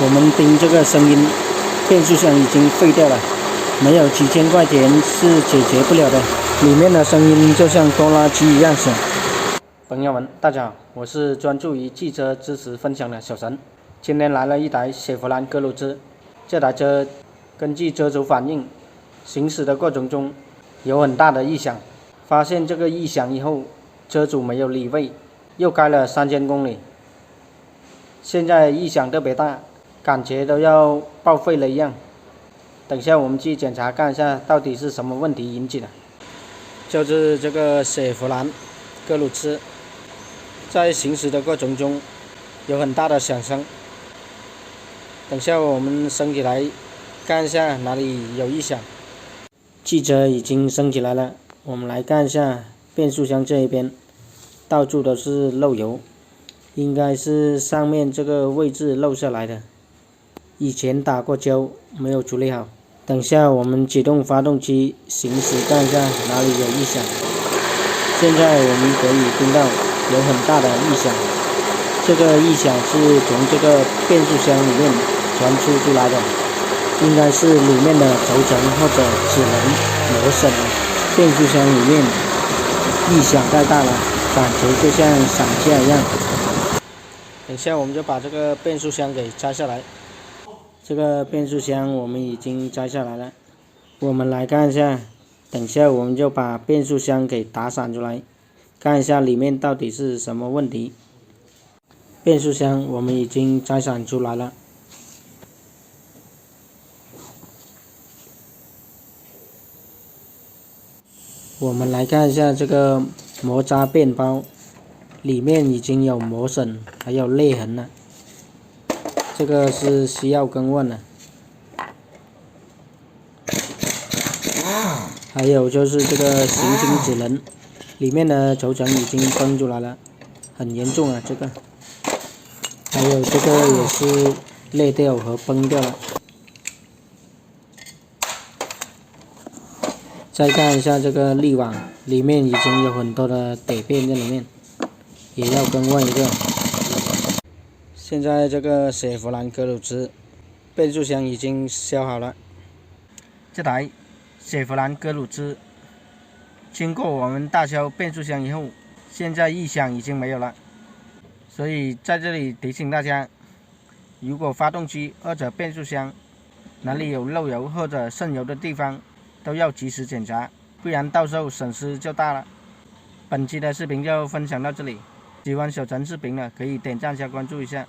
我们听这个声音，变速箱已经废掉了，没有几千块钱是解决不了的。里面的声音就像拖拉机一样响。朋友们，大家好，我是专注于汽车知识分享的小陈。今天来了一台雪佛兰格鲁兹，这台车根据车主反映，行驶的过程中有很大的异响。发现这个异响以后，车主没有理会，又开了3000公里。现在异响特别大，感觉都要报废了一样。等下我们去检查看一下到底是什么问题引起的。就是这个雪佛兰格鲁兹在行驶的过程中有很大的响声。等下我们升起来看一下哪里有异响。汽车已经升起来了，我们来看一下变速箱这一边，到处都是漏油，应该是上面这个位置漏下来的，以前打过胶没有处理好。等下我们启动发动机行驶看一下哪里有异响。现在我们可以听到有很大的异响，这个异响是从这个变速箱里面传出来的，应该是里面的轴承或者齿轮磨损了。变速箱里面异响太大了，感觉就像散架一样。等下我们就把这个变速箱给拆下来。这个变速箱我们已经拆下来了，我们来看一下。等下我们就把变速箱给打散出来，看一下里面到底是什么问题。变速箱我们已经拆散出来了。我们来看一下这个摩擦变包，里面已经有磨损，还有裂痕了，这个是需要更换的。还有就是这个行星齿轮，里面的轴承已经崩出来了，很严重啊这个。还有这个也是裂掉和崩掉了。再看一下这个滤网，里面已经有很多的底片在里面，也要更换一个。现在这个雪佛兰格鲁兹变速箱已经修好了。这台雪佛兰格鲁兹经过我们大修变速箱以后，现在异响已经没有了。所以在这里提醒大家，如果发动机或者变速箱哪里有漏油或者渗油的地方，都要及时检查，不然到时候损失就大了。本期的视频就分享到这里，喜欢小陈视频的可以点赞加关注一下。